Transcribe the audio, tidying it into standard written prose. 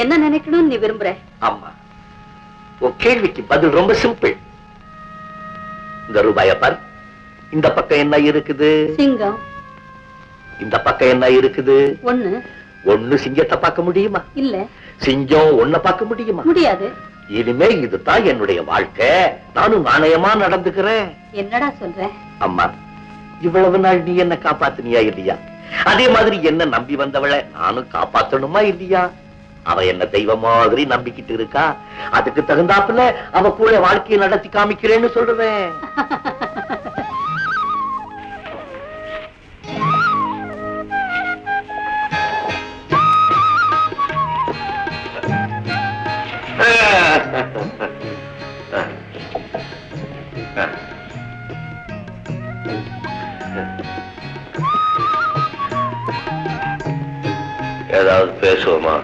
என்ன நினைக்கணும்னு நீ விரும்புற? அம்மா, உன் கேள்விக்கு பதில் ரொம்ப சிம்பிள். இந்த ரூபாய பார். இந்த பக்கம் என்ன இருக்குது? சிங்கம். இந்த பக்கம் என்ன இருக்குது? ஒண்ணு. ஒண்ணு சிங்கத்தை பார்க்க முடியுமா? இல்ல. சிங்கம் ஒன்ன பார்க்க முடியுமா? முடியாது. இனிமே இதுதான் என்னுடைய வாழ்க்கை. நானும் நாணயமா நடந்துக்கிறேன். என்னடா சொல்ற? அம்மா, இவ்வளவு நாள் நீ என்ன காப்பாத்தினியா இல்லையா? அதே மாதிரி என்ன நம்பி வந்தவளை நானும் காப்பாத்தணுமா இல்லையா? அவ என்ன தெய்வம் மாதிரி நம்பிக்கிட்டு இருக்கா. அதுக்கு தகுந்தாப்புல அவ கூட வாழ்க்கையை நடத்தி காமிக்கிறேன்னு சொல்லுவேன். ஏதாவது பேசுவோமா?